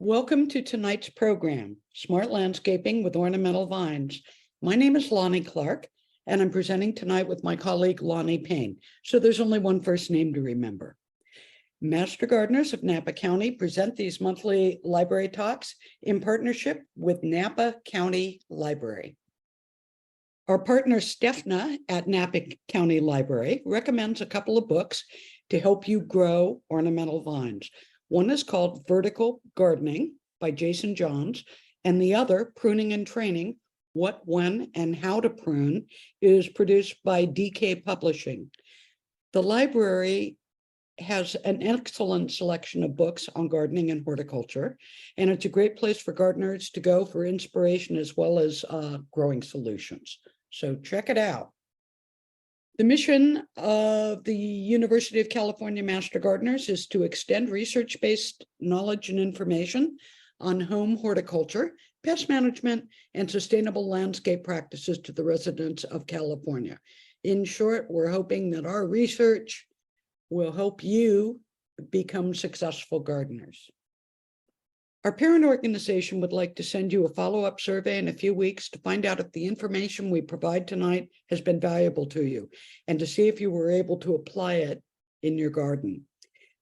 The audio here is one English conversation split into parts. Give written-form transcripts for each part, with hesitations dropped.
Welcome to tonight's program, Smart Landscaping with Ornamental Vines. My name is Lonnie Clark, and I'm presenting tonight with my colleague, Lonnie Payne. So there's only one first name to remember. Master Gardeners of Napa County present these monthly library talks in partnership with Napa County Library. Our partner, Stefna at Napa County Library, recommends a couple of books to help you grow ornamental vines. One is called Vertical Gardening by Jason Johns, and the other, Pruning and Training, What, When, and How to Prune, is produced by DK Publishing. The library has an excellent selection of books on gardening and horticulture, and it's a great place for gardeners to go for inspiration as well as growing solutions. So check it out. The mission of the University of California Master Gardeners is to extend research-based knowledge and information on home horticulture, pest management, and sustainable landscape practices to the residents of California. In short, we're hoping that our research will help you become successful gardeners. Our parent organization would like to send you a follow-up survey in a few weeks to find out if the information we provide tonight has been valuable to you and to see if you were able to apply it in your garden.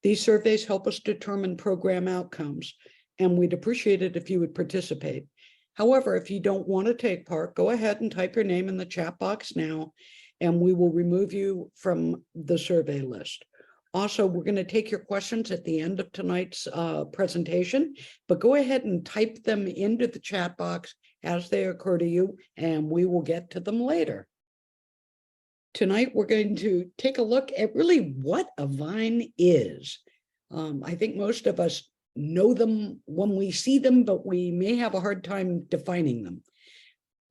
These surveys help us determine program outcomes, and we'd appreciate it if you would participate. However, if you don't want to take part, go ahead and type your name in the chat box now, and we will remove you from the survey list. Also, we're going to take your questions at the end of tonight's presentation, but go ahead and type them into the chat box as they occur to you, and we will get to them later. Tonight, we're going to take a look at really what a vine is. I think most of us know them when we see them, but we may have a hard time defining them.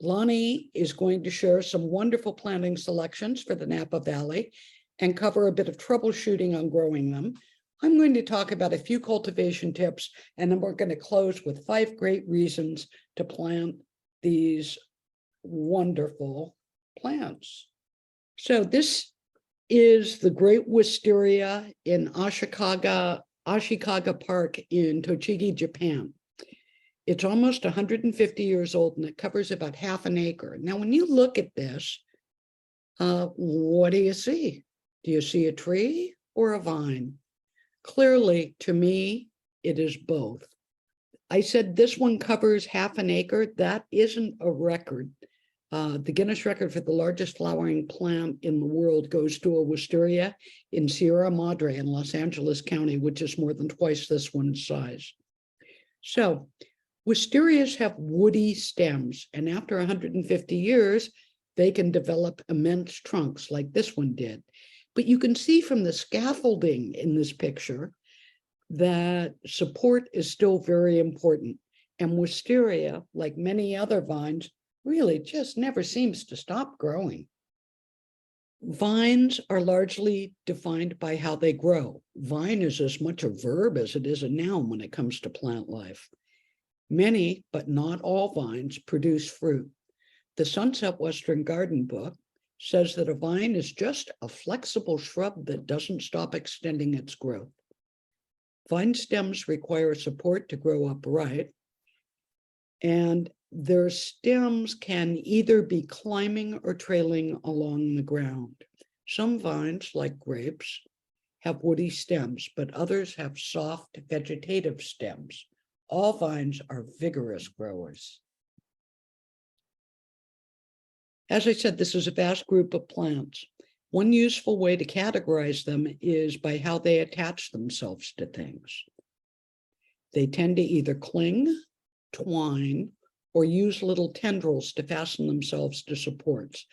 Lonnie is going to share some wonderful planting selections for the Napa Valley and cover a bit of troubleshooting on growing them. I'm going to talk about a few cultivation tips, and then we're going to close with 5 great reasons to plant these wonderful plants. So this is the Great Wisteria in Ashikaga Park in Tochigi, Japan. It's almost 150 years old, and it covers about half an acre. Now, when you look at this, what do you see? Do you see a tree or a vine? Clearly, to me, it is both. I said this one covers half an acre. That isn't a record. The Guinness record for the largest flowering plant in the world goes to a wisteria in Sierra Madre in Los Angeles County, which is more than twice this one's size. So, wisterias have woody stems, and after 150 years, they can develop immense trunks like this one did. But you can see from the scaffolding in this picture that support is still very important. And wisteria, like many other vines, really just never seems to stop growing. Vines are largely defined by how they grow. Vine is as much a verb as it is a noun when it comes to plant life. Many, but not all vines, produce fruit. The Sunset Western Garden book says that a vine is just a flexible shrub that doesn't stop extending its growth. Vine stems require support to grow upright, and their stems can either be climbing or trailing along the ground. Some vines, like grapes, have woody stems, but others have soft vegetative stems. All vines are vigorous growers. As I said, this is a vast group of plants. One useful way to categorize them is by how they attach themselves to things. They tend to either cling, twine, or use little tendrils to fasten themselves to supports.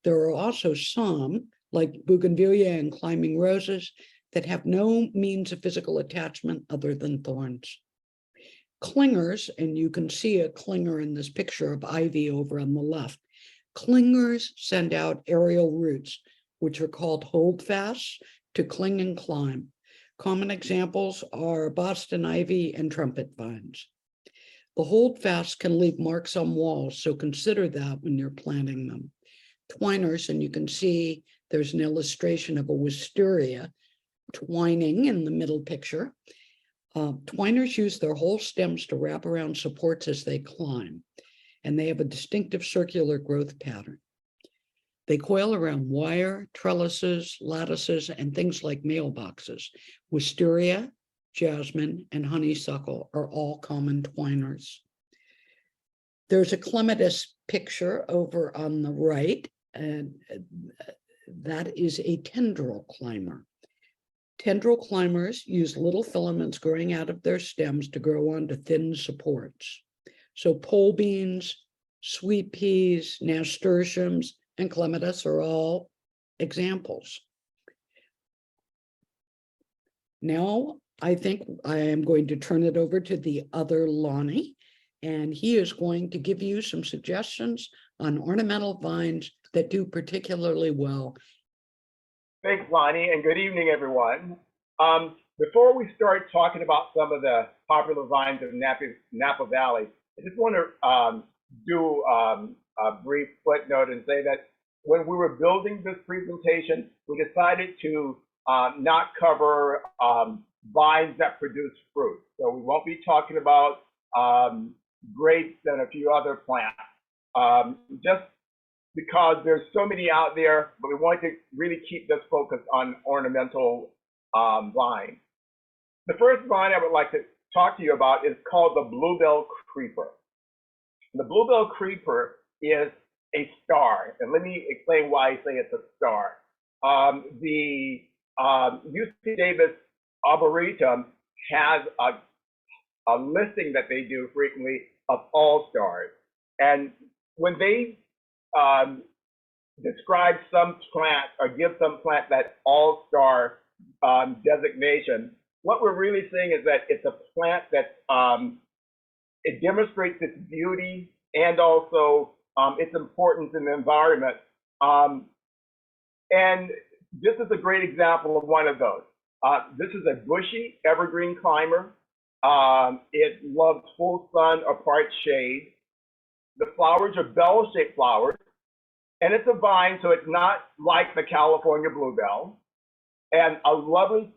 There are also some, like bougainvillea and climbing roses, that have no means of physical attachment other than thorns. Clingers, and you can see a clinger in this picture of ivy over on the left. Clingers send out aerial roots, which are called holdfasts, to cling and climb. Common examples are Boston ivy and trumpet vines. The holdfasts can leave marks on walls, so consider that when you're planting them. Twiners, and you can see there's an illustration of a wisteria twining in the middle picture. Twiners use their whole stems to wrap around supports as they climb, and they have a distinctive circular growth pattern. They coil around wire, trellises, lattices, and things like mailboxes. Wisteria, jasmine, and honeysuckle are all common twiners. There's a clematis picture over on the right, and that is a tendril climber. Tendril climbers use little filaments growing out of their stems to grow onto thin supports. So pole beans, sweet peas, nasturtiums, and clematis are all examples. Now, I think I am going to turn it over to the other Lonnie, and he is going to give you some suggestions on ornamental vines that do particularly well. Thanks, Lonnie, and good evening, everyone. Before we start talking about some of the popular vines of Napa Valley, I just want to do a brief footnote and say that when we were building this presentation, we decided to not cover vines that produce fruit. So we won't be talking about grapes and a few other plants, just because there's so many out there, but we want to really keep this focus on ornamental vines. The first vine I would like to talk to you about is called the bluebell creeper. The bluebell creeper is a star, and let me explain why I say it's a star. The UC Davis Arboretum has a listing that they do frequently of all stars, and when they describe some plant or give some plant that all-star designation, what we're really saying is that it's a plant that it demonstrates its beauty and also its importance in the environment. And this is a great example of one of those. This is a bushy evergreen climber. It loves full sun or part shade. The flowers are bell-shaped flowers, and it's a vine, so it's not like the California bluebell. And a lovely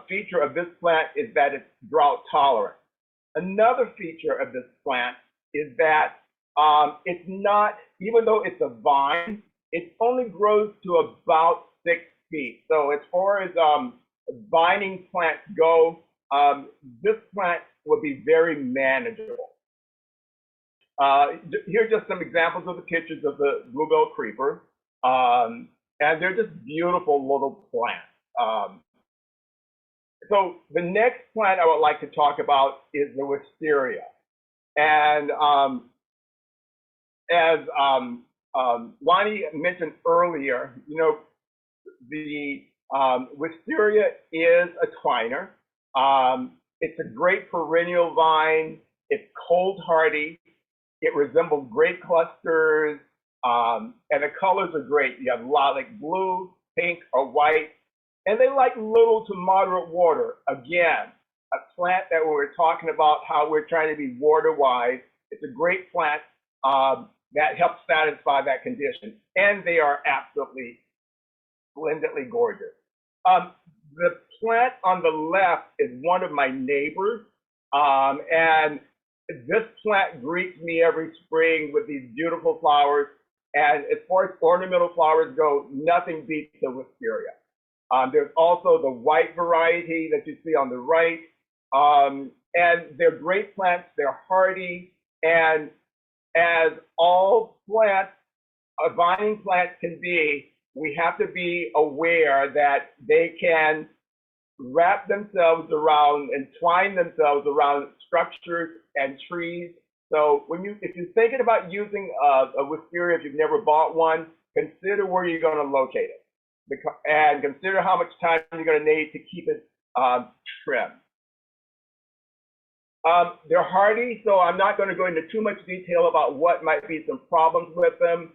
feature of this plant is that it's drought tolerant. Another feature of this plant is that it's not, even though it's a vine, it only grows to about 6 feet. So as far as vining plants go, this plant will be very manageable. Here are just some examples of the pictures of the bluebell creeper, and they're just beautiful little plants. So the next plant I would like to talk about is the wisteria. And as Lonnie mentioned earlier, you know, the wisteria is a twiner. It's a great perennial vine. It's cold hardy. It resembles grape clusters, and the colors are great. You have lilac blue, pink, or white, and they like little to moderate water. Again, a plant that we're talking about how we're trying to be water-wise. It's a great plant that helps satisfy that condition, and they are absolutely splendidly gorgeous. The plant on the left is one of my neighbors, and this plant greets me every spring with these beautiful flowers. And as far as ornamental flowers go, nothing beats the wisteria. There's also the white variety that you see on the right. And they're great plants, they're hardy, and as all plants, vining plants can be, we have to be aware that they can wrap themselves around and twine themselves around structures and trees. So if you're thinking about using a wisteria, if you've never bought one, consider where you're going to locate it, and consider how much time you're going to need to keep it trimmed. They're hardy, so I'm not going to go into too much detail about what might be some problems with them,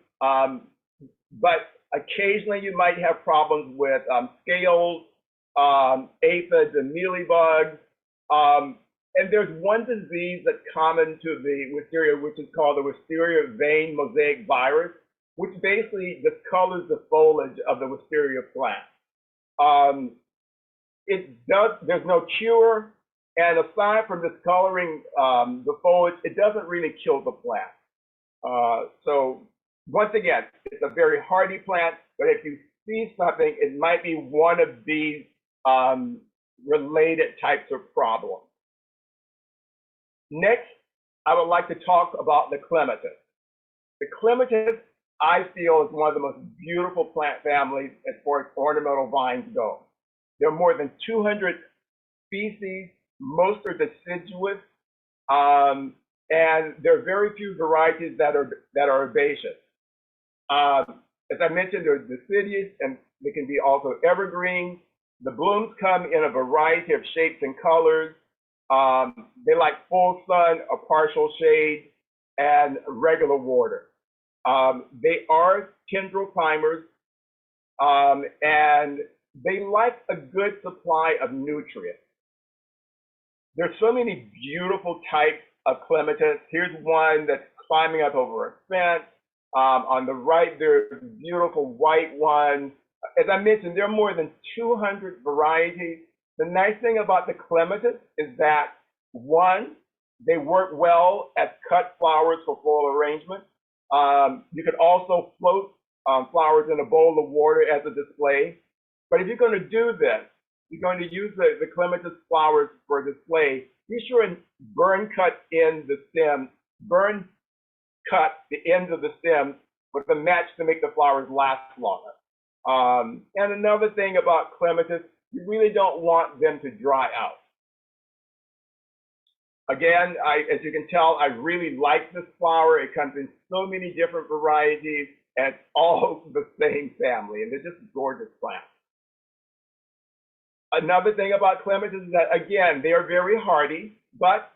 but occasionally you might have problems with scales, aphids, and mealybugs. And there's one disease that's common to the wisteria, which is called the wisteria vein mosaic virus, which basically discolors the foliage of the wisteria plant. there's no cure, and aside from discoloring the foliage, it doesn't really kill the plant. So once again, it's a very hardy plant, but if you see something, it might be one of these related types of problems. Next, I would like to talk about the clematis. The clematis, I feel, is one of the most beautiful plant families as far as ornamental vines go. There are more than 200 species. Most are deciduous, and there are very few varieties that are herbaceous. As I mentioned, they're deciduous, and they can be also evergreen. The blooms come in a variety of shapes and colors. They like full sun, a partial shade, and regular water. They are tendril climbers, and they like a good supply of nutrients. There's so many beautiful types of clematis. Here's one that's climbing up over a fence. On the right, there's beautiful white ones. As I mentioned, there are more than 200 varieties. The nice thing about the clematis is that, one, they work well as cut flowers for floral arrangement. You could also float flowers in a bowl of water as a display. But if you're going to do this, you're going to use the clematis flowers for display, be sure and cut the ends of the stem with a match to make the flowers last longer. And another thing about clematis, you really don't want them to dry out. Again, as you can tell, I really like this flower. It comes in so many different varieties, and it's all the same family, and they're just gorgeous plants. Another thing about clematis is that, again, they are very hardy, but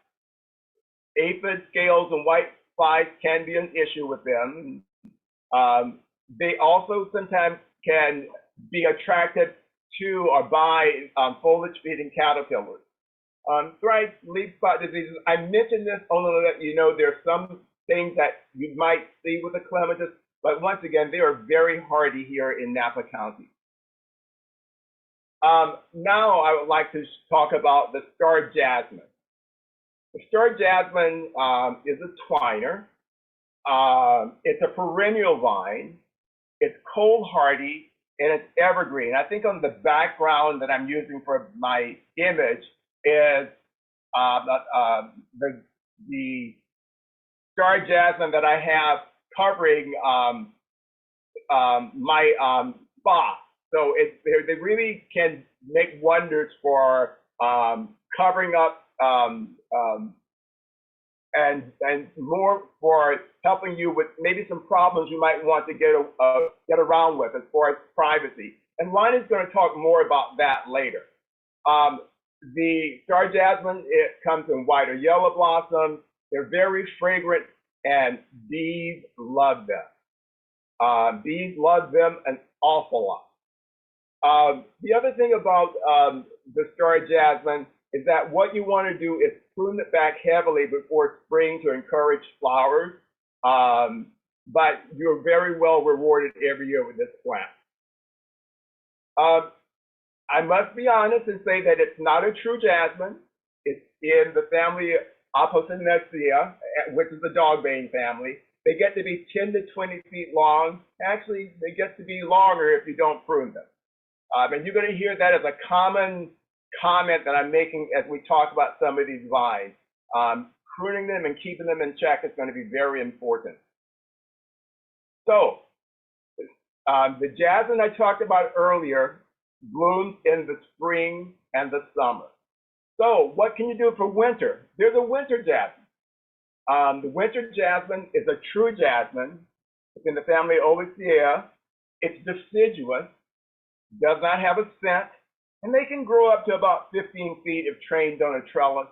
aphid, scales, and white flies can be an issue with them. They also sometimes can be attracted to or by foliage-feeding caterpillars. Thrice, leaf spot diseases, I mentioned this only to let you know there are some things that you might see with the clematis, but once again, they are very hardy here in Napa County. Now I would like to talk about the star jasmine. The star jasmine is a twiner. It's a perennial vine. It's cold hardy, and it's evergreen. I think on the background that I'm using for my image is the star jasmine that I have covering my spa. So they really can make wonders for covering up and more for helping you with maybe some problems you might want to get around with as far as privacy. And Lonnie's going to talk more about that later. The star jasmine, it comes in white or yellow blossoms. They're very fragrant, and bees love them. Bees love them an awful lot. The other thing about the star jasmine is that what you want to do is prune it back heavily before spring to encourage flowers. But you're very well rewarded every year with this plant. I must be honest and say that it's not a true jasmine. It's in the family Apocynaceae, which is the dogbane family. They get to be 10 to 20 feet long. Actually, they get to be longer if you don't prune them. And you're going to hear that as a common comment that I'm making as we talk about some of these vines. Pruning them and keeping them in check is going to be very important. So, the jasmine I talked about earlier blooms in the spring and the summer. So, what can you do for winter? There's a winter jasmine. The winter jasmine is a true jasmine. It's in the family Oleaceae. It's deciduous, does not have a scent, and they can grow up to about 15 feet if trained on a trellis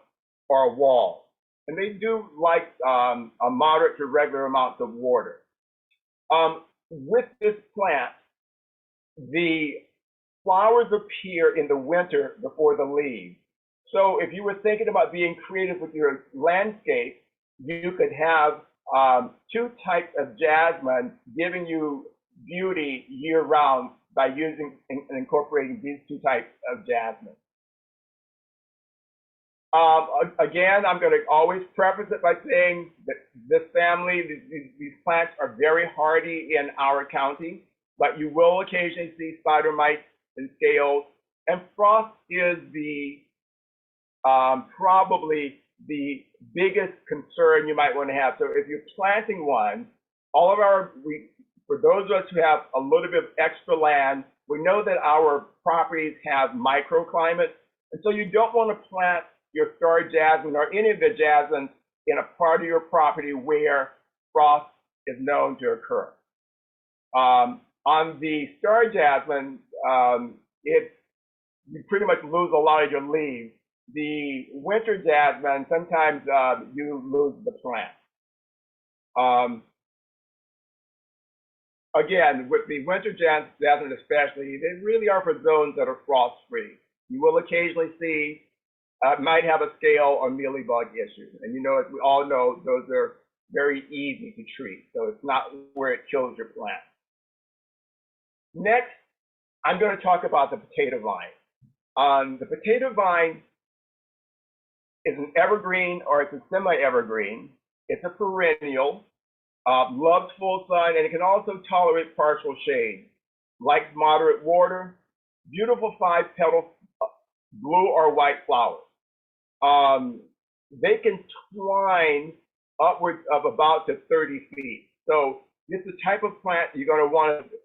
or a wall. And they do like a moderate to regular amounts of water. With this plant, the flowers appear in the winter before the leaves. So if you were thinking about being creative with your landscape, you could have two types of jasmine giving you beauty year-round by using and incorporating these two types of jasmine. Again, I'm going to always preface it by saying that this family, these plants are very hardy in our county, but you will occasionally see spider mites and scales. And frost is probably the biggest concern you might want to have. So if you're planting one, for those of us who have a little bit of extra land, we know that our properties have microclimates, and so you don't want to plant your star jasmine or any of the jasmines in a part of your property where frost is known to occur. On the star jasmine, you pretty much lose a lot of your leaves. The winter jasmine, sometimes you lose the plant. Again, with the winter jasmine especially, they really are for zones that are frost-free. You will occasionally see, might have a scale or mealybug issue. And you know, as we all know, those are very easy to treat. So it's not where it kills your plant. Next, I'm going to talk about the potato vine. The potato vine is an evergreen, or it's a semi-evergreen. It's a perennial, loves full sun, and it can also tolerate partial shade. Likes moderate water, beautiful 5-petal blue or white flowers. They can twine upwards of about to 30 feet. So this is the type of plant you're going to want to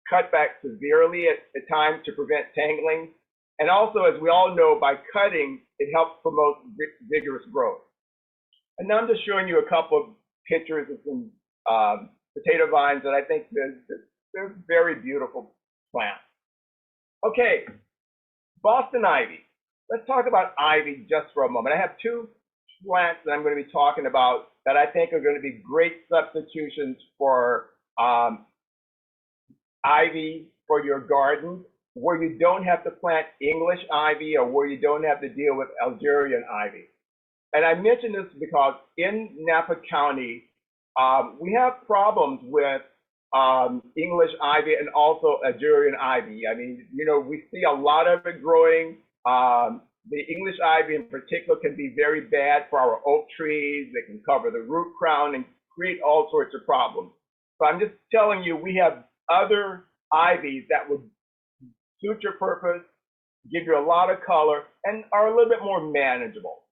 cut back severely at times to prevent tangling. And also, as we all know, by cutting, it helps promote vigorous growth. And now I'm just showing you a couple of pictures of some potato vines that I think they're very beautiful plants. Okay, Boston ivy. Let's talk about ivy just for a moment. I have two plants that I'm going to be talking about that I think are going to be great substitutions for ivy for your garden, where you don't have to plant English ivy or where you don't have to deal with Algerian ivy. And I mention this because in Napa County, we have problems with English ivy and also Algerian ivy. I mean, you know, we see a lot of it growing. The English ivy in particular can be very bad for our oak trees. They can cover the root crown and create all sorts of problems. So I'm just telling you, we have other ivies that would suit your purpose, give you a lot of color, and are a little bit more manageable.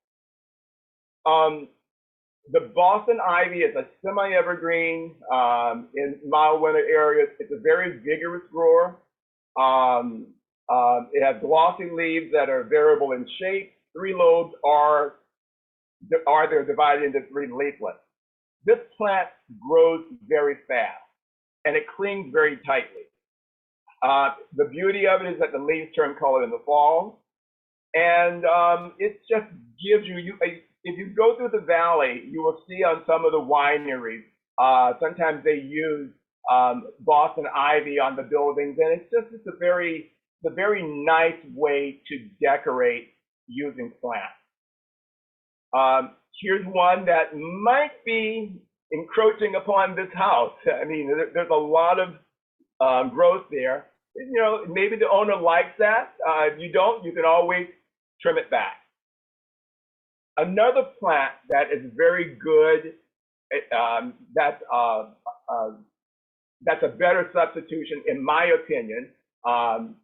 The Boston ivy is a semi-evergreen in mild winter areas. It's a very vigorous grower. It has glossy leaves that are variable in shape. 3 lobes they're divided into 3 leaflets. This plant grows very fast and it clings very tightly. The beauty of it is that the leaves turn color in the fall, and it just gives you, if you go through the valley, you will see on some of the wineries, sometimes they use Boston ivy on the buildings, and it's a very nice way to decorate using plants. Here's one that might be encroaching upon this house. I mean, there's a lot of growth there. You know, maybe the owner likes that. If you don't, you can always trim it back. Another plant that is very good, that's a better substitution, in my opinion,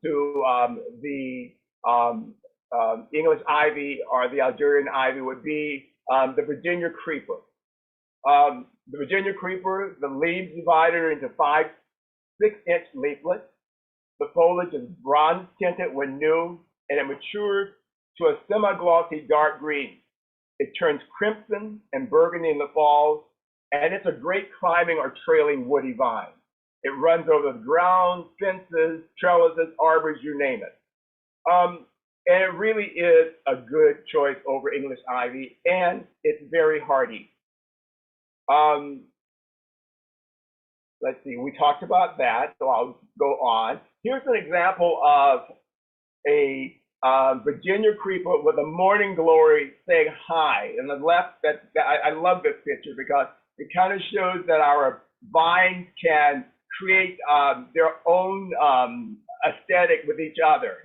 to the English ivy or the Algerian ivy would be the Virginia creeper. The Virginia creeper, the leaves divided into 5 6-inch leaflets. The foliage is bronze tinted when new, and it matures to a semi-glossy dark green. It turns crimson and burgundy in the fall, and it's a great climbing or trailing woody vine. It runs over the ground, fences, trellises, arbors, you name it. And it really is a good choice over English ivy, and it's very hardy. Let's see, we talked about that, so I'll go on. Here's an example of a Virginia creeper with a morning glory saying hi. And the left, I love this picture because it kind of shows that our vines can create their own aesthetic with each other.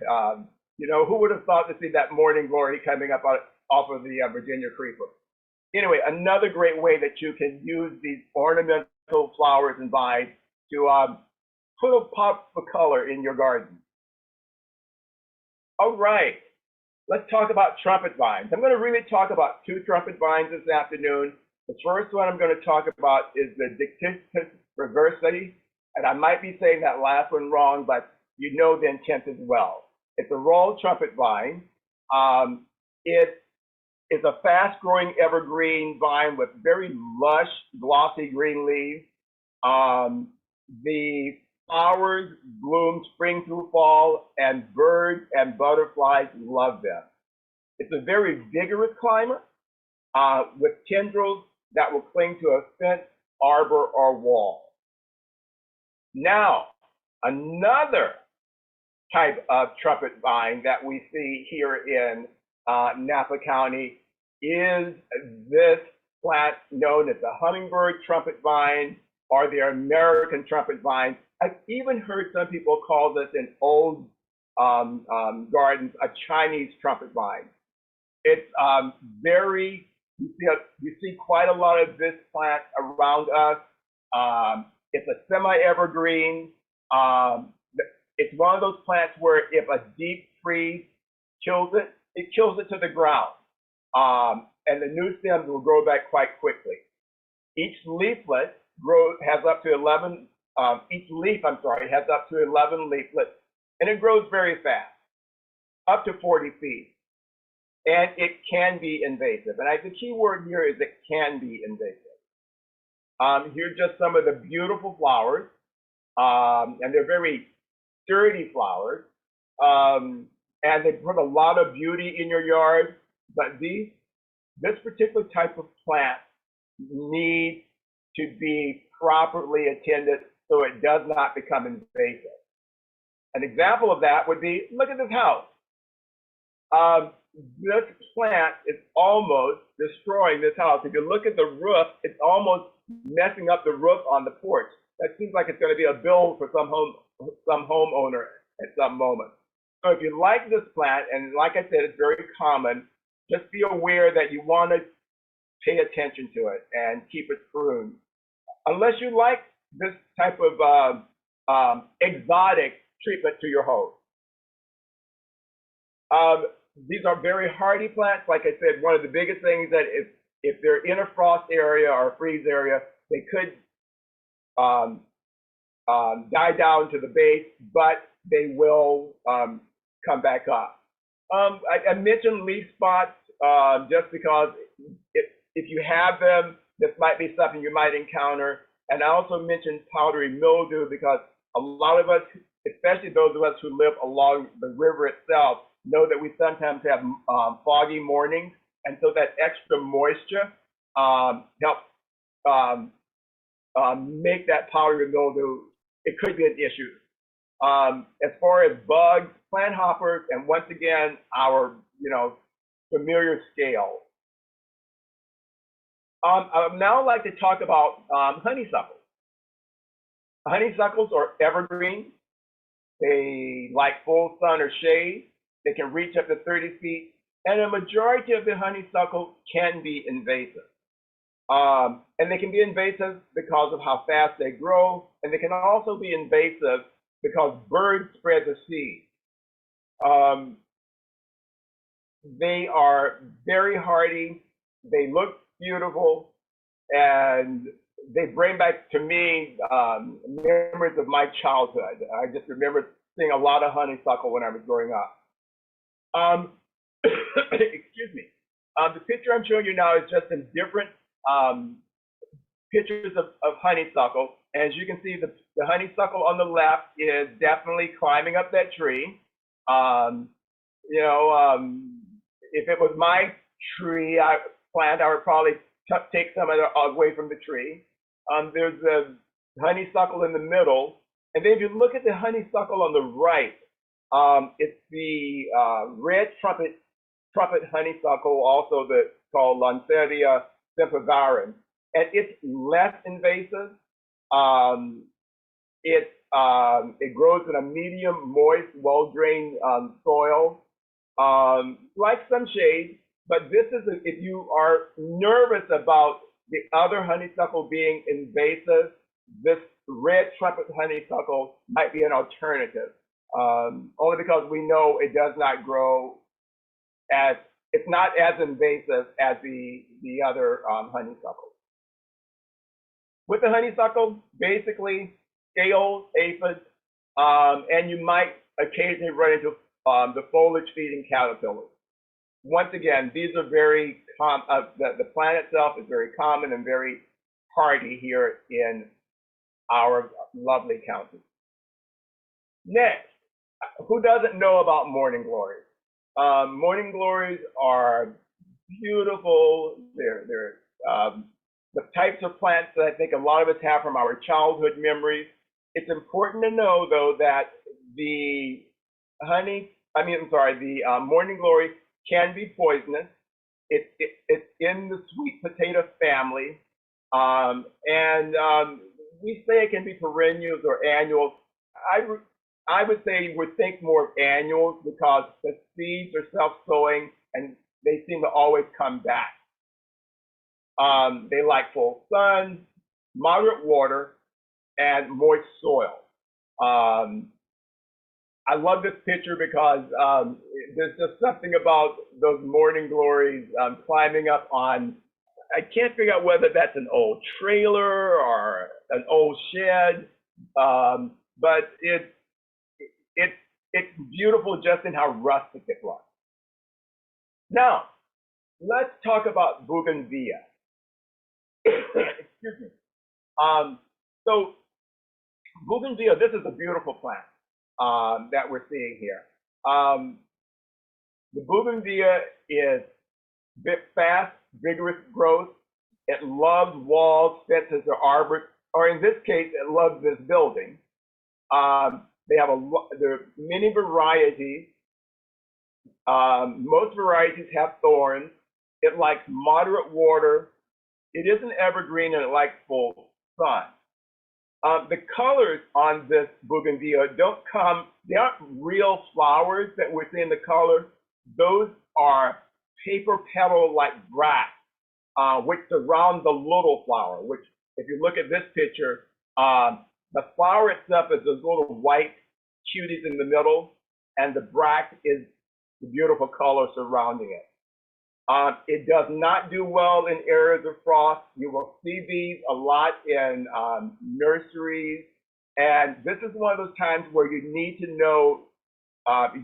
You know, who would have thought to see that morning glory coming up off of the Virginia creeper. Anyway, another great way that you can use these ornamental flowers and vines to put a pop of color in your garden. All right, let's talk about trumpet vines. I'm going to really talk about two trumpet vines this afternoon. The first one I'm going to talk about is the Dictycus reversi, and I might be saying that last one wrong, but you know the intent as well. It's a royal trumpet vine. It is a fast-growing evergreen vine with very lush, glossy green leaves. The flowers bloom spring through fall, and birds and butterflies love them. It's a very vigorous climber with tendrils that will cling to a fence, arbor, or wall. Now, another type of trumpet vine that we see here in Napa County is this plant known as the hummingbird trumpet vine or the American trumpet vine. I've even heard some people call this in old gardens a Chinese trumpet vine. It's you see quite a lot of this plant around us. It's a semi-evergreen. It's one of those plants where if a deep freeze kills it, it kills it to the ground. And the new stems will grow back quite quickly. Each leaflet has up to 11, each leaf, has up to 11 leaflets, and it grows very fast, up to 40 feet. And it can be invasive. And the key word here is it can be invasive. Here are just some of the beautiful flowers, and they're very sturdy flowers, and they put a lot of beauty in your yard. But this particular type of plant needs to be properly attended so it does not become invasive. An example of that would be, look at this house. This plant is almost destroying this house. If you look at the roof, it's almost messing up the roof on the porch. That seems like it's going to be a bill for some homeowner at some moment. So if you like this plant, and like I said, it's very common, just be aware that you want to pay attention to it and keep it pruned. Unless you like this type of exotic treatment to your home. These are very hardy plants. Like I said, one of the biggest things that if they're in a frost area or a freeze area, they could die down to the base, but they will come back up. I mentioned leaf spots just because if you have them, this might be something you might encounter. And I also mentioned powdery mildew because a lot of us, especially those of us who live along the river itself, know that we sometimes have foggy mornings, and so that extra moisture helps make that powdery mildew. It could be an issue. As far as bugs, plant hoppers, and once again, our familiar scale. I'd now like to talk about honeysuckles. Honeysuckles are evergreen. They like full sun or shade. They can reach up to 30 feet, and a majority of the honeysuckle can be invasive. And they can be invasive because of how fast they grow, and they can also be invasive because birds spread the seed. They are very hardy, they look beautiful, and they bring back to me memories of my childhood. I just remember seeing a lot of honeysuckle when I was growing up. Excuse me. The picture I'm showing you now is just some different pictures of honeysuckle. As you can see, the honeysuckle on the left is definitely climbing up that tree. If it was my tree plant, I would probably take some of it away from the tree. There's the honeysuckle in the middle. And then if you look at the honeysuckle on the right, it's the red trumpet honeysuckle, also called Lansevia sempervirens, and it's less invasive. It grows in a medium, moist, well-drained soil. Like some shade, But this is, if you are nervous about the other honeysuckle being invasive, this red trumpet honeysuckle might be an alternative. Only because we know it does not grow as, it's not as invasive as the other honeysuckles. With the honeysuckle, basically scales, aphids, and you might occasionally run into the foliage feeding caterpillars. Once again, these are very the plant itself is very common and very hardy here in our lovely county. Next, who doesn't know about morning glories? Morning glories are beautiful. They're the types of plants that I think a lot of us have from our childhood memories. It's important to know, though, that the morning glory can be poisonous. It's in the sweet potato family, and we say it can be perennials or annuals. I would say you would think more of annuals because the seeds are self-sowing and they seem to always come back. They like full sun, moderate water, and moist soil. I love this picture because there's just something about those morning glories climbing up on, I can't figure out whether that's an old trailer or an old shed, but it's beautiful just in how rustic it looks. Now, let's talk about bougainvillea. Excuse me. So bougainvillea, this is a beautiful plant that we're seeing here. The bougainvillea is fast, vigorous growth. It loves walls, fences, or arbors, or in this case, it loves this building. There are many varieties. Most varieties have thorns. It likes moderate water. It is an evergreen and it likes full sun. The colors on this bougainvillea they aren't real flowers that we're seeing the color. Those are paper petal-like bracts, which surround the little flower, which if you look at this picture, the flower itself is those little white cuties in the middle, and the bract is the beautiful color surrounding it. It does not do well in areas of frost. You will see these a lot in nurseries, and this is one of those times where you need to know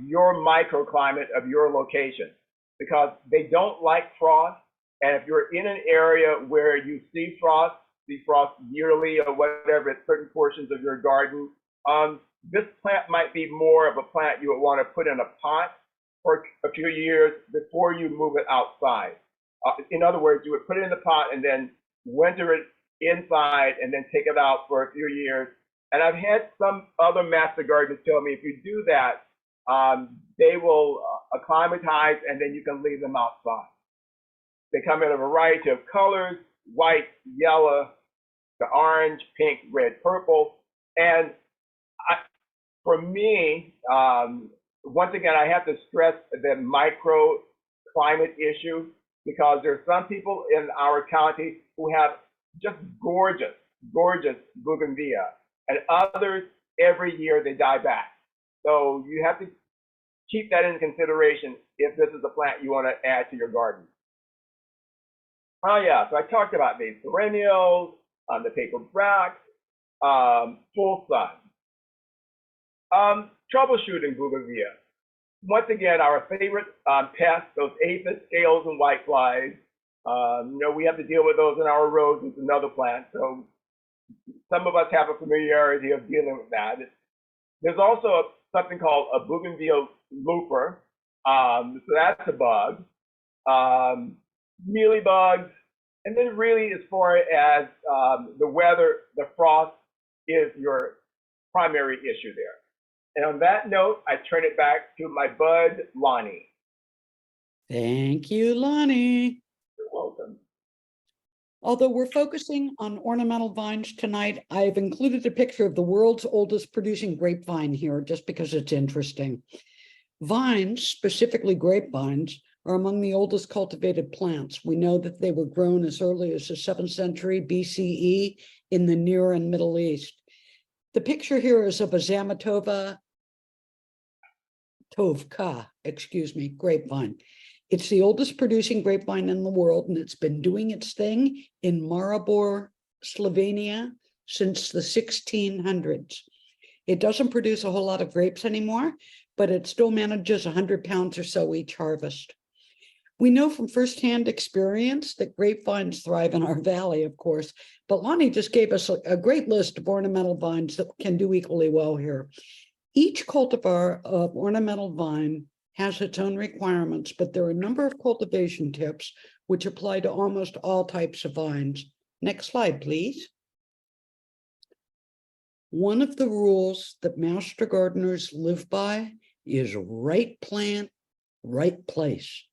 your microclimate of your location, because they don't like frost, and if you're in an area where you see frost yearly or whatever at certain portions of your garden, this plant might be more of a plant you would want to put in a pot for a few years before you move it outside. In other words, you would put it in the pot and then winter it inside and then take it out for a few years. And I've had some other master gardeners tell me if you do that, they will acclimatize and then you can leave them outside. They come in a variety of colors: white, yellow, the orange, pink, red, purple. And for me, once again, I have to stress the microclimate issue, because there are some people in our county who have just gorgeous, gorgeous bougainvillea, and others, every year they die back. So you have to keep that in consideration if this is a plant you want to add to your garden. Oh yeah, so I talked about these perennials, the paper bract, full sun. Troubleshooting bougainvillea. Once again, our favorite pests, those aphids, scales, and whiteflies. We have to deal with those in our roses and other plants, so some of us have a familiarity of dealing with that. There's also something called a bougainvillea looper, so that's a bug. Mealybugs, and then really as far as the weather, the frost is your primary issue there. And on that note, I turn it back to my bud, Lonnie. Thank you, Lonnie. You're welcome. Although we're focusing on ornamental vines tonight, I've included a picture of the world's oldest producing grapevine here just because it's interesting. Vines, specifically grapevines, are among the oldest cultivated plants. We know that they were grown as early as the 7th century BCE in the Near and Middle East. The picture here is of a Zamatova Tovka, grapevine. It's the oldest producing grapevine in the world, and it's been doing its thing in Maribor, Slovenia since the 1600s. It doesn't produce a whole lot of grapes anymore, but it still manages 100 pounds or so each harvest. We know from firsthand experience that grapevines thrive in our valley, of course, but Lonnie just gave us a great list of ornamental vines that can do equally well here. Each cultivar of ornamental vine has its own requirements, but there are a number of cultivation tips which apply to almost all types of vines. Next slide, please. One of the rules that master gardeners live by is right plant, right place.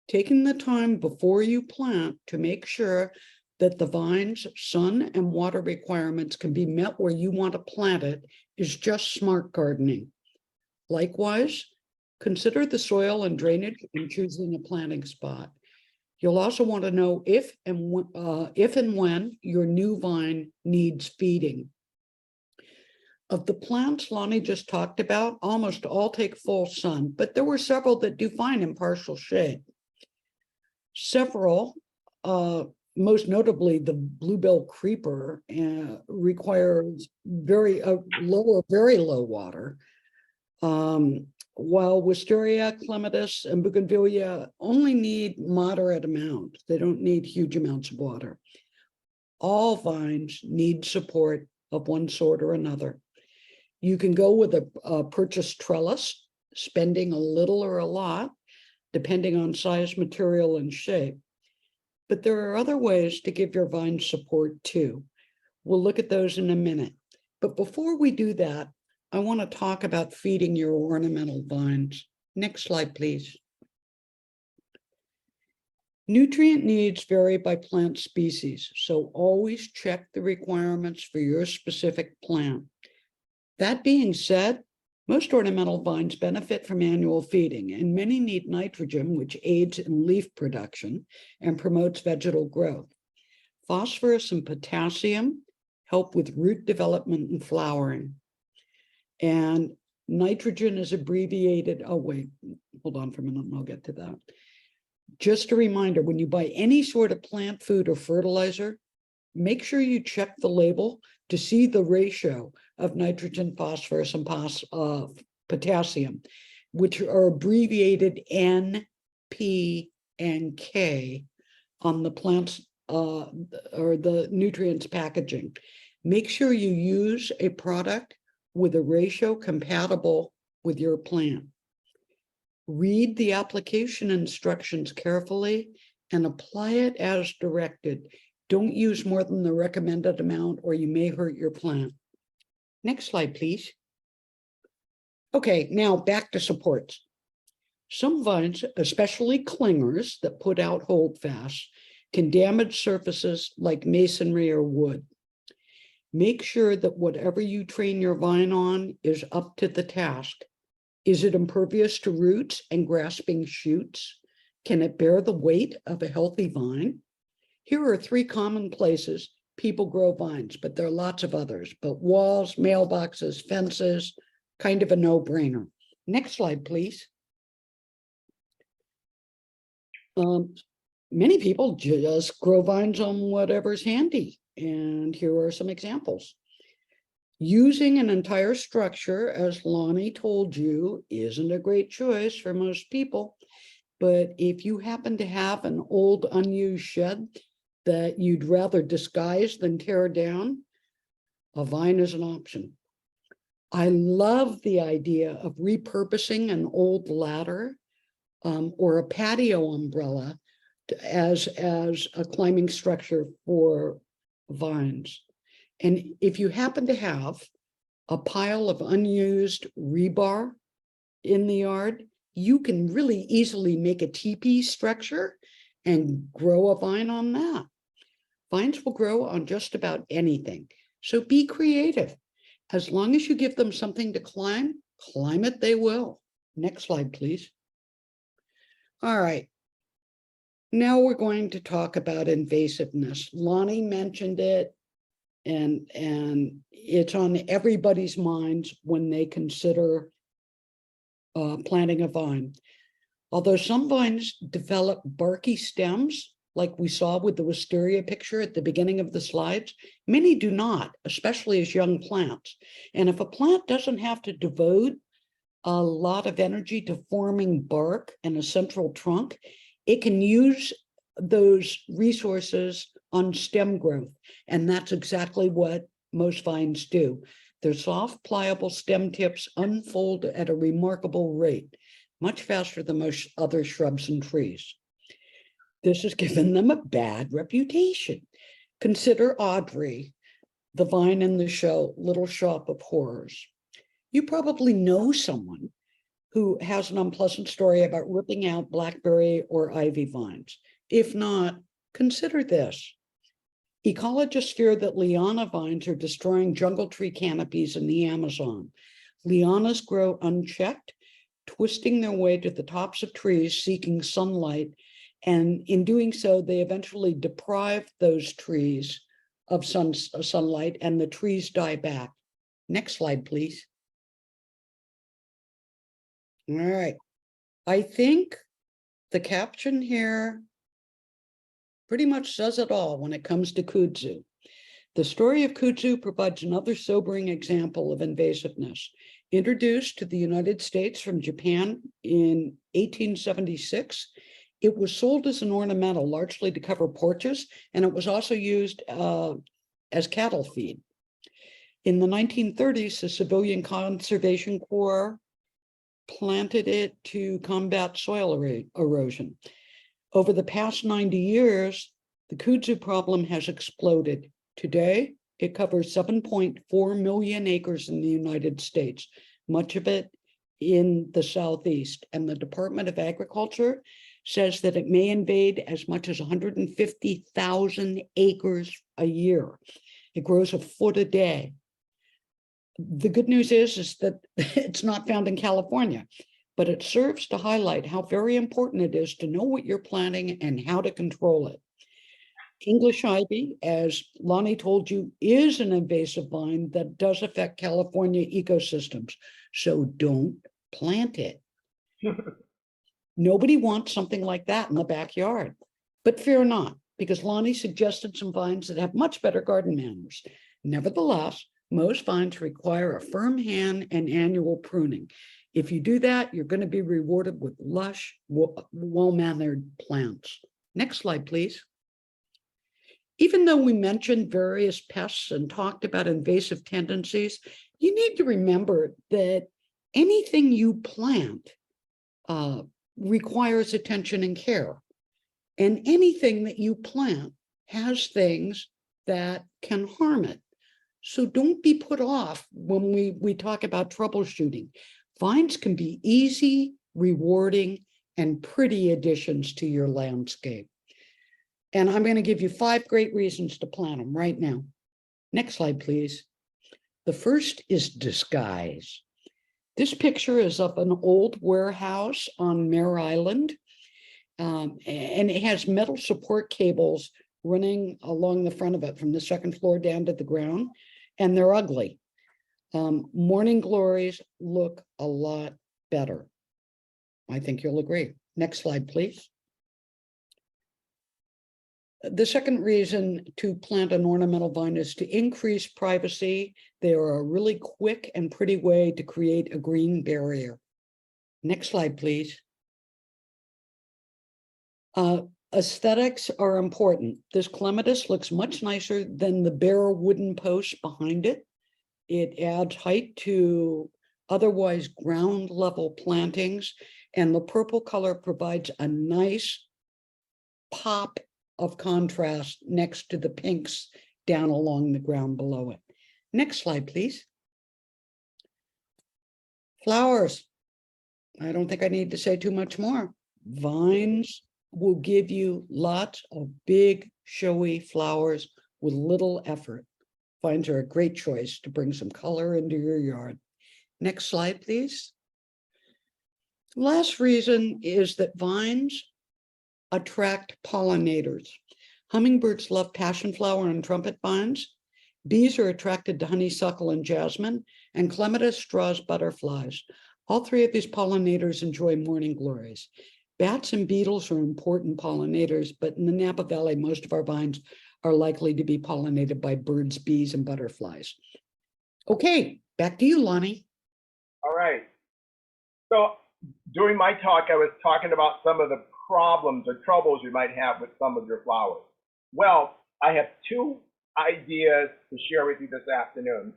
Taking the time before you plant to make sure that the vine's sun and water requirements can be met where you want to plant it is just smart gardening. Likewise, consider the soil and drainage in choosing a planting spot. You'll also want to know if and when your new vine needs feeding. Of the plants Lonnie just talked about, almost all take full sun, but there were several that do fine in partial shade. Several, most notably the bluebell creeper, requires very low water, while wisteria, clematis, and bougainvillea only need moderate amounts. They don't need huge amounts of water. All vines need support of one sort or another. You can go with a purchased trellis, spending a little or a lot, depending on size, material, and shape. But there are other ways to give your vine support too. We'll look at those in a minute. But before we do that, I want to talk about feeding your ornamental vines. Next slide, please. Nutrient needs vary by plant species, so always check the requirements for your specific plant. That being said, most ornamental vines benefit from annual feeding, and many need nitrogen, which aids in leaf production and promotes vegetal growth. Phosphorus and potassium help with root development and flowering. And nitrogen is abbreviated, hold on for a minute and I'll get to that. Just a reminder, when you buy any sort of plant food or fertilizer, make sure you check the label to see the ratio of nitrogen, phosphorus, and potassium, which are abbreviated N, P, and K on the plants or the nutrients packaging. Make sure you use a product with a ratio compatible with your plant. Read the application instructions carefully and apply it as directed. Don't use more than the recommended amount or you may hurt your plant. Next slide, please. Okay, now back to supports. Some vines, especially clingers that put out holdfasts, can damage surfaces like masonry or wood. Make sure that whatever you train your vine on is up to the task. Is it impervious to roots and grasping shoots? Can it bear the weight of a healthy vine? Here are 3 common places people grow vines, but there are lots of others. But walls, mailboxes, fences, kind of a no-brainer. Next slide, please. Many people just grow vines on whatever's handy. And here are some examples. Using an entire structure, as Lonnie told you, isn't a great choice for most people. But if you happen to have an old unused shed that you'd rather disguise than tear down, a vine is an option. I love the idea of repurposing an old ladder or a patio umbrella as a climbing structure for vines. And if you happen to have a pile of unused rebar in the yard, you can really easily make a teepee structure and grow a vine on that. Vines will grow on just about anything. So be creative. As long as you give them something to climb it they will. Next slide, please. All right. Now we're going to talk about invasiveness. Lonnie mentioned it, and it's on everybody's minds when they consider planting a vine. Although some vines develop barky stems, like we saw with the wisteria picture at the beginning of the slides, many do not, especially as young plants. And if a plant doesn't have to devote a lot of energy to forming bark and a central trunk, it can use those resources on stem growth. And that's exactly what most vines do. Their soft, pliable stem tips unfold at a remarkable rate, much faster than most other shrubs and trees. This has given them a bad reputation. Consider Audrey, the vine in the show, Little Shop of Horrors. You probably know someone who has an unpleasant story about ripping out blackberry or ivy vines. If not, consider this. Ecologists fear that liana vines are destroying jungle tree canopies in the Amazon. Lianas grow unchecked, twisting their way to the tops of trees seeking sunlight, and in doing so, they eventually deprive those trees of sunlight, and the trees die back. Next slide, please. All right. I think the caption here pretty much says it all when it comes to kudzu. The story of kudzu provides another sobering example of invasiveness. Introduced to the United States from Japan in 1876, it was sold as an ornamental, largely to cover porches, and it was also used as cattle feed. In the 1930s, the Civilian Conservation Corps planted it to combat soil erosion. Over the past 90 years, the kudzu problem has exploded. Today, it covers 7.4 million acres in the United States, much of it in the Southeast. And the Department of Agriculture says that it may invade as much as 150,000 acres a year. It grows a foot a day. The good news is that it's not found in California, but it serves to highlight how very important it is to know what you're planting and how to control it. English ivy, as Lonnie told you, is an invasive vine that does affect California ecosystems. So don't plant it. Nobody wants something like that in the backyard. But fear not, because Lonnie suggested some vines that have much better garden manners. Nevertheless, most vines require a firm hand and annual pruning. If you do that, you're going to be rewarded with lush, well-mannered plants. Next slide, please. Even though we mentioned various pests and talked about invasive tendencies, you need to remember that anything you plant requires attention and care. And anything that you plant has things that can harm it. So don't be put off when we talk about troubleshooting. Vines can be easy, rewarding, and pretty additions to your landscape. And I'm going to give you 5 great reasons to plant them right now. Next slide, please. The first is disguise. This picture is of an old warehouse on Mare Island, and it has metal support cables running along the front of it from the second floor down to the ground, and they're ugly. Morning glories look a lot better. I think you'll agree. Next slide, please. The second reason to plant an ornamental vine is to increase privacy. They are a really quick and pretty way to create a green barrier. Next slide, please. Aesthetics are important. This clematis looks much nicer than the bare wooden post behind it. It adds height to otherwise ground level plantings, and the purple color provides a nice pop of contrast next to the pinks down along the ground below it. Next slide, please. Flowers. I don't think I need to say too much more. Vines will give you lots of big, showy flowers with little effort. Vines are a great choice to bring some color into your yard. Next slide, please. Last reason is that vines attract pollinators. Hummingbirds love passionflower and trumpet vines. Bees are attracted to honeysuckle and jasmine, and clematis draws butterflies. All three of these pollinators enjoy morning glories. Bats and beetles are important pollinators, but in the Napa Valley, most of our vines are likely to be pollinated by birds, bees, and butterflies. Okay, back to you, Lonnie. All right. So during my talk, I was talking about some of the problems or troubles you might have with some of your flowers. Well, I have two ideas to share with you this afternoon.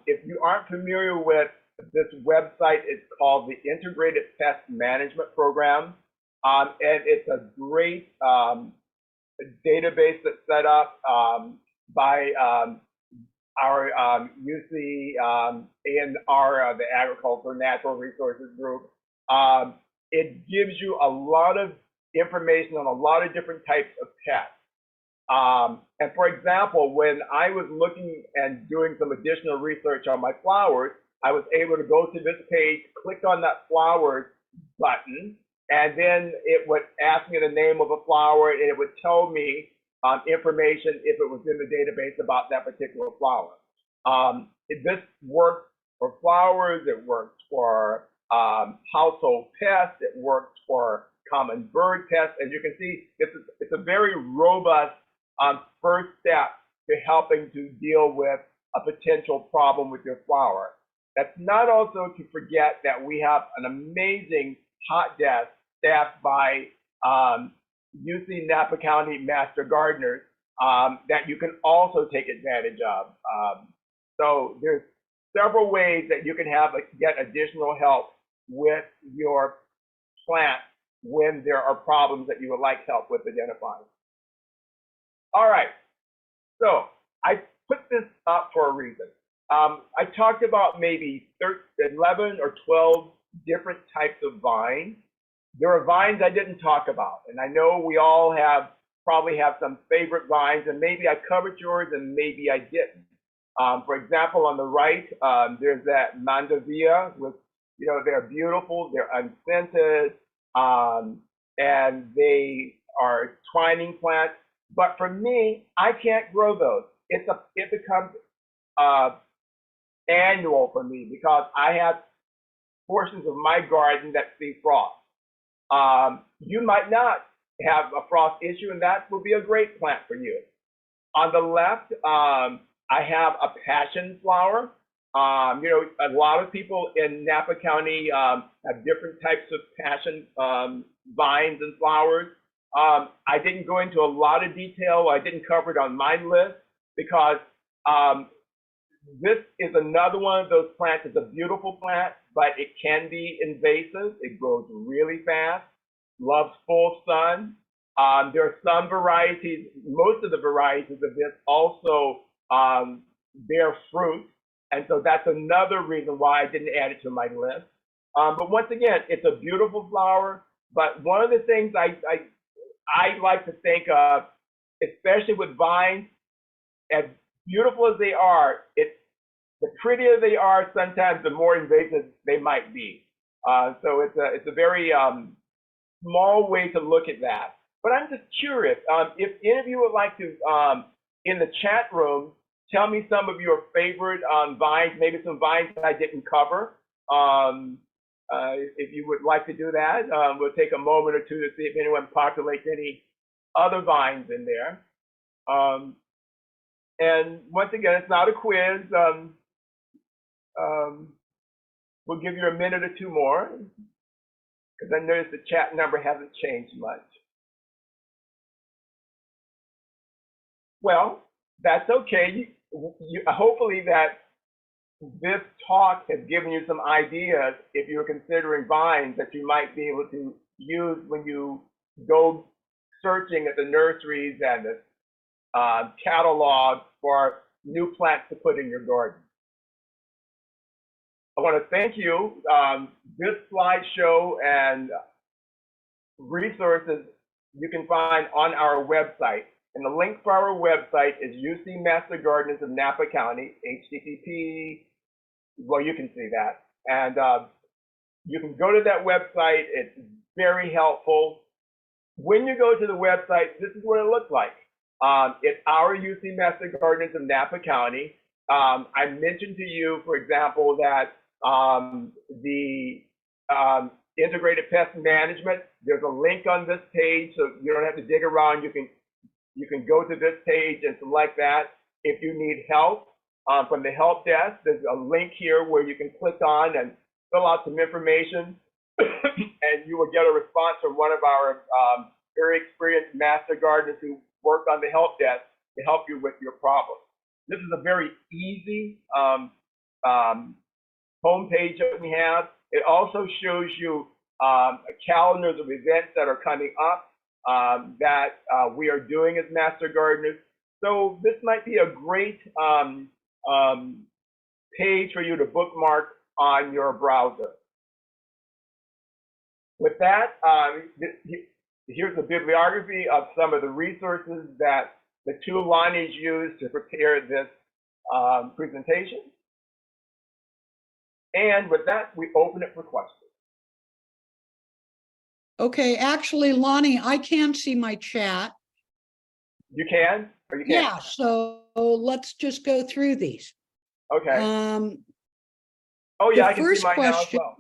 If you aren't familiar with this website, it's called the Integrated Pest Management Program. And it's a great database that's set up by our UC and our the Agriculture Natural Resources Group. It gives you a lot of information on a lot of different types of pests. And for example, when I was looking and doing some additional research on my flowers, I was able to go to this page, click on that flowers button, and then it would ask me the name of a flower, and it would tell me information if it was in the database about that particular flower. This works for flowers, it works for household pests, it works for common bird pests. As you can see, it's a very robust first step to helping to deal with a potential problem with your flower. That's not also to forget that we have an amazing hot desk staffed by UC Napa County Master Gardeners that you can also take advantage of. So there's several ways that you can get additional help with your plant when there are problems that you would like help with identifying. All right, so I put this up for a reason. I talked about maybe 11 or 12 different types of vines. There are vines I didn't talk about, and I know we all probably have some favorite vines, and maybe I covered yours and maybe I didn't. For example, on the right, there's that mandevilla with, they're beautiful, they're unscented, and they are twining plants. But for me, I can't grow those. It becomes annual for me because I have portions of my garden that see frost. You might not have a frost issue, and that would be a great plant for you. On the left, I have a passion flower. A lot of people in Napa County have different types of passion vines and flowers. I didn't go into a lot of detail. I didn't cover it on my list because this is another one of those plants. It's a beautiful plant, but it can be invasive. It grows really fast, loves full sun. There are some varieties, most of the varieties of this also bear fruit. And so that's another reason why I didn't add it to my list. But once again, it's a beautiful flower. But one of the things I like to think of, especially with vines, as beautiful as they are, the prettier they are, sometimes the more invasive they might be. So it's a very small way to look at that. But I'm just curious, if any of you would like to, in the chat room, tell me some of your favorite vines, maybe some vines that I didn't cover. If you would like to do that, we'll take a moment or two to see if anyone populates any other vines in there. And once again, it's not a quiz. We'll give you a minute or two more because I noticed the chat number hasn't changed much. Well, that's okay. Hopefully that this talk has given you some ideas if you're considering vines that you might be able to use when you go searching at the nurseries and the catalogs for new plants to put in your garden. I want to thank you. This slideshow and resources you can find on our website. And the link for our website is UC Master Gardeners of Napa County, HTTP, well, you can see that. And You can go to that website. It's very helpful. When you go to the website, this is what it looks like. It's our UC Master Gardeners of Napa County. I mentioned to you, for example, that the integrated pest management, there's a link on this page, so you don't have to dig around. You can go to this page and select that. If you need help from the help desk, there's a link here where you can click on and fill out some information, and you will get a response from one of our very experienced master gardeners who work on the help desk to help you with your problem. This is a very easy homepage that we have. It also shows you calendars of events that are coming up that we are doing as master gardeners. So this might be a great page for you to bookmark on your browser. With that, here's the bibliography of some of the resources that the two Lonnies used to prepare this presentation. And with that, we open it for questions. Okay, actually, Lonnie, I can see my chat. You can, or you can't? Yeah, so let's just go through these. Okay. Oh The yeah, I can see first mine now as question. well.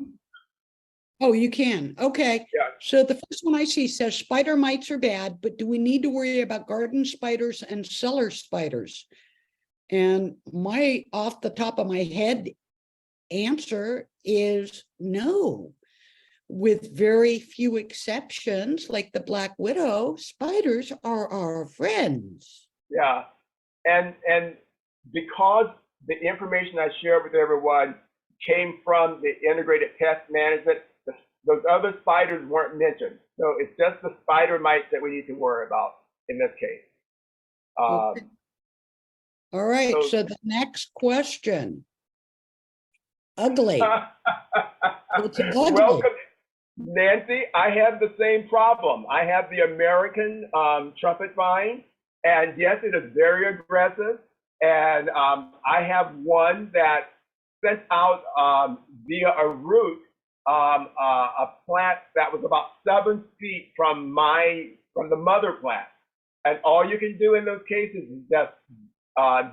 Oh, you can. Okay. Yeah. So the first one I see says spider mites are bad, but do we need to worry about garden spiders and cellar spiders? And my off the top of my head answer is no. With very few exceptions, like the black widow, spiders are our friends. Yeah, and because the information I shared with everyone came from the integrated pest management, those other spiders weren't mentioned. So it's just the spider mites that we need to worry about in this case. Okay. All right, so the next question. Ugly. It's ugly. Welcome, Nancy. I have the same problem. I have the American trumpet vine, and yes, it is very aggressive. And I have one that sent out via a root a plant that was about 7 feet from the mother plant. And all you can do in those cases is just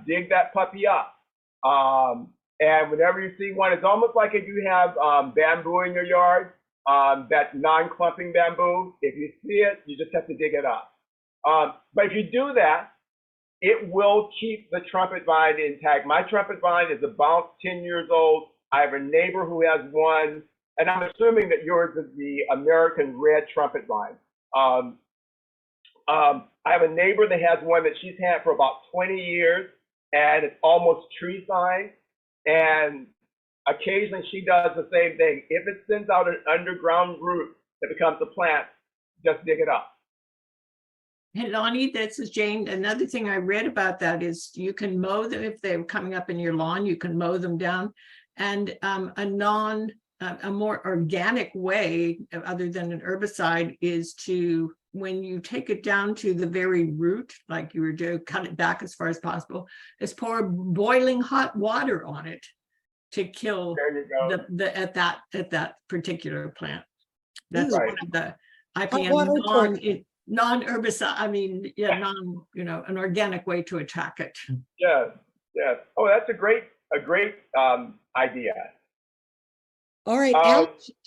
dig that puppy up. And whenever you see one, it's almost like if you have bamboo in your yard, that's non-clumping bamboo. If you see it, you just have to dig it up. But if you do that, it will keep the trumpet vine intact. My trumpet vine is about 10 years old. I have a neighbor who has one, and I'm assuming that yours is the American red trumpet vine. I have a neighbor that has one that she's had for about 20 years, and it's almost tree size. And occasionally she does the same thing. If it sends out an underground root that becomes a plant, just dig it up. Hey, Lonnie, this is Jane. Another thing I read about that is you can mow them if they're coming up in your lawn, you can mow them down. And a more organic way, other than an herbicide, is to, when you take it down to the very root, like you were doing, cut it back as far as possible, is pour boiling hot water on it to kill at that particular plant. That's right. one of the IPM non-herbicide, an organic way to attack it. Yes, yes. Oh, that's a great idea. All right,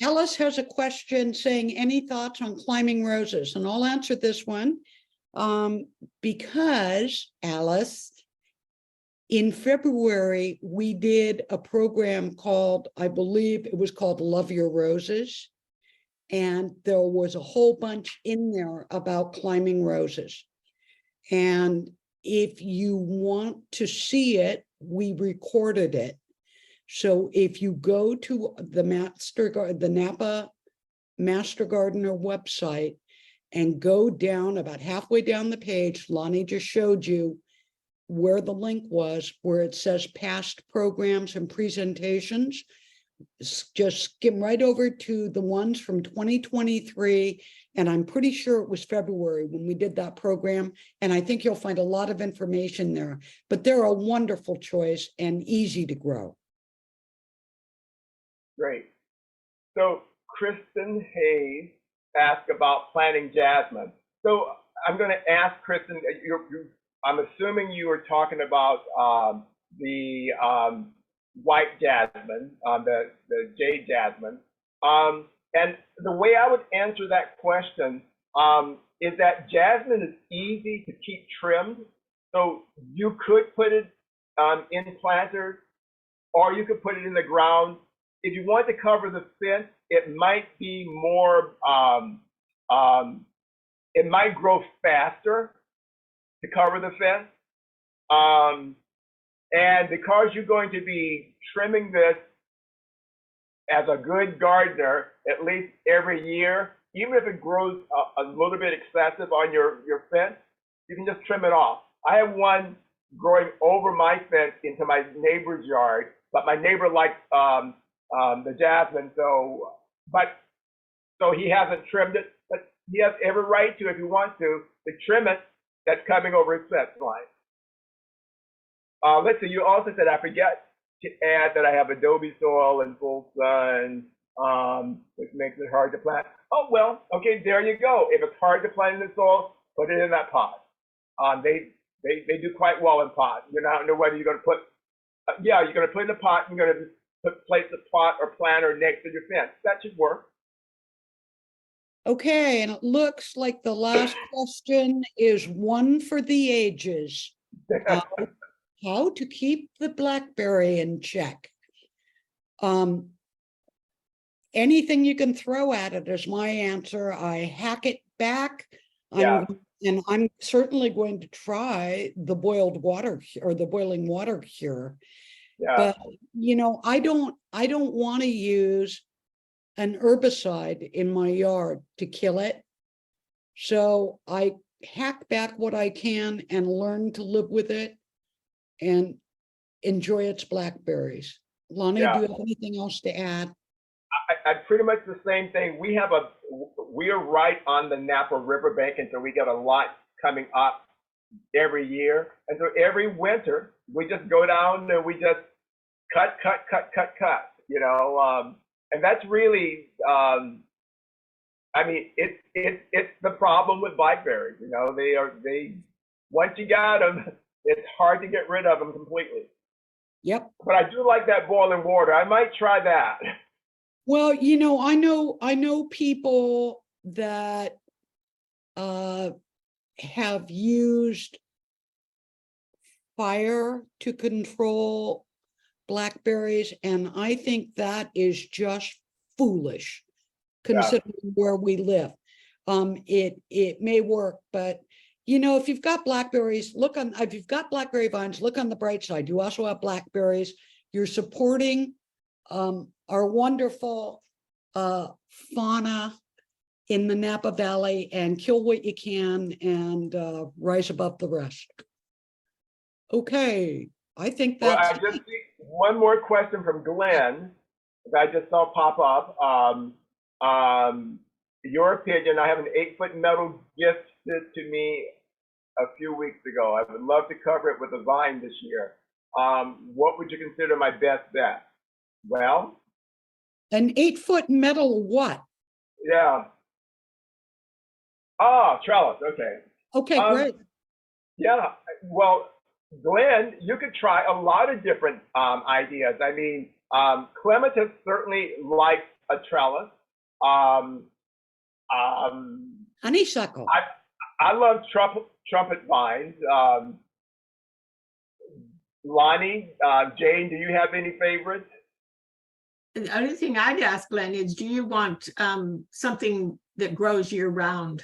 Alice has a question saying, any thoughts on climbing roses? And I'll answer this one because, Alice, in February, we did a program called, I believe it was called Love Your Roses. And there was a whole bunch in there about climbing roses. And if you want to see it, we recorded it. So if you go to the Napa Master Gardener website and go down about halfway down the page, Lonnie just showed you where the link was, where it says past programs and presentations. Just skim right over to the ones from 2023. And I'm pretty sure it was February when we did that program. And I think you'll find a lot of information there, but they're a wonderful choice and easy to grow. Great. So Kristen Hayes asked about planting jasmine. So I'm going to ask Kristen, I'm assuming you were talking about the white jasmine, the jade jasmine. And the way I would answer that question is that jasmine is easy to keep trimmed. So you could put it in planters, or you could put it in the ground. If you want to cover the fence, it might be more, it might grow faster to cover the fence. And because you're going to be trimming this as a good gardener, at least every year, even if it grows a little bit excessive on your fence, you can just trim it off. I have one growing over my fence into my neighbor's yard, but my neighbor likes the jasmine, so he hasn't trimmed it, but he has every right to, if he wants to trim it that's coming over his fence line. Let's see, you also said, I forget to add that I have adobe soil and full sun, which makes it hard to plant. Oh, well, okay, there you go. If it's hard to plant in the soil, put it in that pot. They do quite well in pots. You're not know whether you're going to put, you're going to put in a pot, you're going to place the pot or planter next to your fence. That should work. Okay, and it looks like the last question is one for the ages. How to keep the blackberry in check? Anything you can throw at it is my answer. I hack it back. And I'm certainly going to try the boiled water or the boiling water cure. Yeah. But I don't want to use an herbicide in my yard to kill it. So I hack back what I can and learn to live with it and enjoy its blackberries. Lonnie, do you have anything else to add? I pretty much the same thing. We are right on the Napa riverbank, and so we get a lot coming up every year. And so every winter we just go down and we just cut, and that's really, I mean, it's the problem with blackberries. They once you got them, it's hard to get rid of them completely. Yep. But I do like that boiling water. I might try that. Well, I know people that have used fire to control blackberries, and I think that is just foolish considering where we live. It may work, but if you've got blackberries, if you've got blackberry vines, look on the bright side. You also have blackberries. You're supporting our wonderful fauna in the Napa Valley, and kill what you can and rise above the rest. Okay, I think that's. Well, I just see one more question from Glenn that I just saw pop up. Your opinion, I have an 8-foot metal gifted to me a few weeks ago. I would love to cover it with a vine this year. What would you consider my best bet? Well, an 8-foot metal what? Yeah. Oh, trellis. Okay. Okay, great. Yeah. Well, Glenn, you could try a lot of different ideas. I mean, clematis certainly likes a trellis. Honeysuckle. I love trumpet vines. Lonnie, Jane, do you have any favorites? The only thing I'd ask Glenn is, do you want something that grows year round?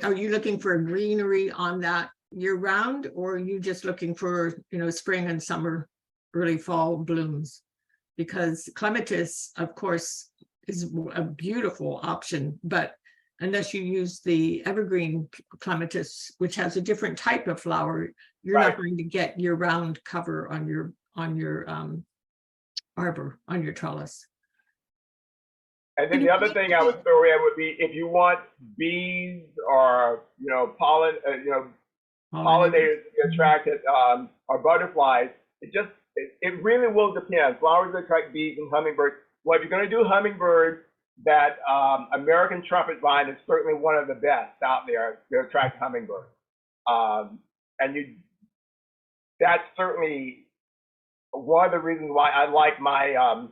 Are you looking for greenery on that year round, or are you just looking for spring and summer, early fall blooms? Because clematis, of course, is a beautiful option, but unless you use the evergreen clematis, which has a different type of flower, you're not going to get year-round cover on your arbor, on your trellis. And then the other thing I would throw in would be, if you want bees or pollinators to be attracted, or butterflies, it really will depend. Flowers that attract bees and hummingbirds, well, if you're going to do hummingbirds, that American trumpet vine is certainly one of the best out there to attract hummingbirds. And that's certainly one of the reasons why I like my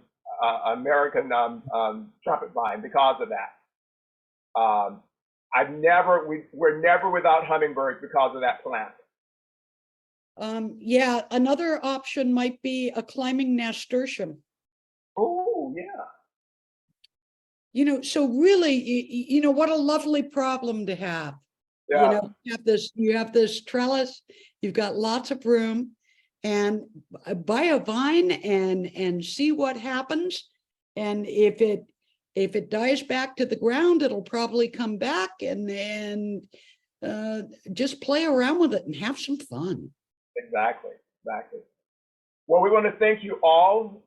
American trumpet vine, because of that. We're never without hummingbirds because of that plant. Yeah, another option might be a climbing nasturtium. Oh, yeah. So really, what a lovely problem to have. Yeah. You have this trellis, you've got lots of room, and buy a vine and see what happens. And if it dies back to the ground, it'll probably come back, and just play around with it and have some fun. Exactly. Well, we want to thank you all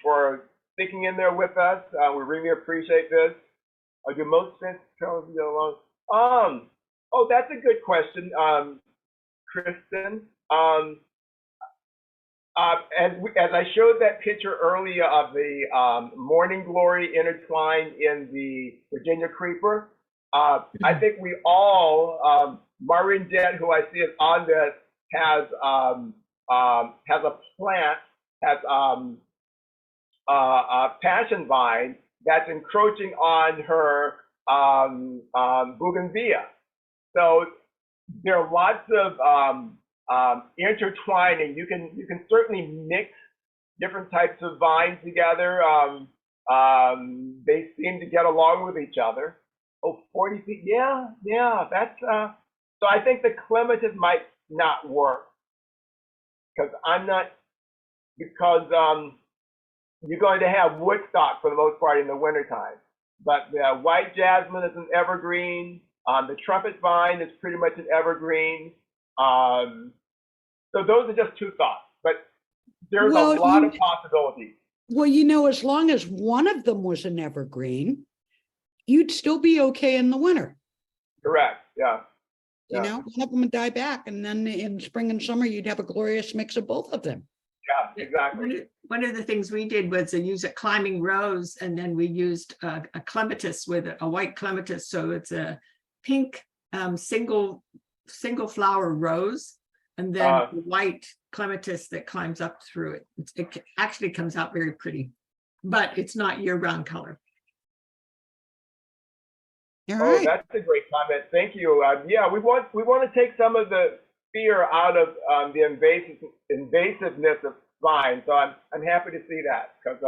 for sticking in there with us. We really appreciate this. Do most sense trails alone? Oh, that's a good question, Kristen. As I showed that picture earlier of the morning glory intertwined in the Virginia creeper, I think we all, Maureen Dent, who I see is on this, has a plant, has a passion vine that's encroaching on her bougainvillea. So there are lots of intertwining. You can certainly mix different types of vines together. They seem to get along with each other. Oh, 40 feet, yeah, that's, so I think the clematis might not work, because you're going to have woodstock for the most part in the wintertime. But the white jasmine is an evergreen. The trumpet vine is pretty much an evergreen. So those are just two thoughts, but there's a lot of possibilities. Well, as long as one of them was an evergreen, you'd still be okay in the winter. Correct, yeah. One of them would die back, and then in spring and summer, you'd have a glorious mix of both of them. Yeah, exactly. One of the things we did was to use a climbing rose, and then we used a clematis with a white clematis. So it's a pink single flower rose, and then white clematis that climbs up through it. It actually comes out very pretty, but it's not year-round color. All right. That's a great comment. Thank you. Yeah, we want to take some of the fear out of the invasiveness of vines. So I'm happy to see that, because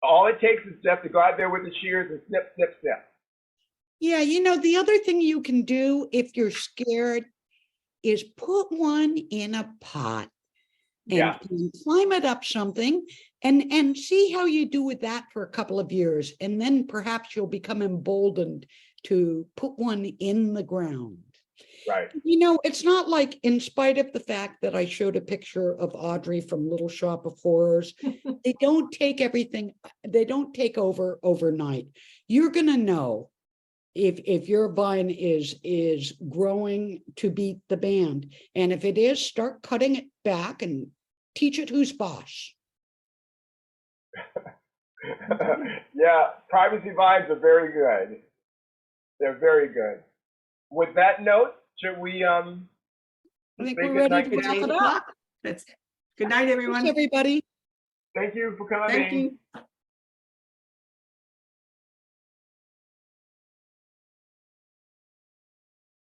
all it takes is just to go out there with the shears and snip, snip, snip. Yeah, the other thing you can do if you're scared is put one in a pot and climb it up something and see how you do with that for a couple of years. And then perhaps you'll become emboldened to put one in the ground. Right. It's not like, in spite of the fact that I showed a picture of Audrey from Little Shop of Horrors, they don't take over overnight. You're going to know if your vine is growing to beat the band. And if it is, start cutting it back and teach it who's boss. Yeah, privacy vines are very good. They're very good. With that note, should we I think we're ready to wrap it up. That's good night, everyone. Thanks, everybody. Thank you for coming. Thank you.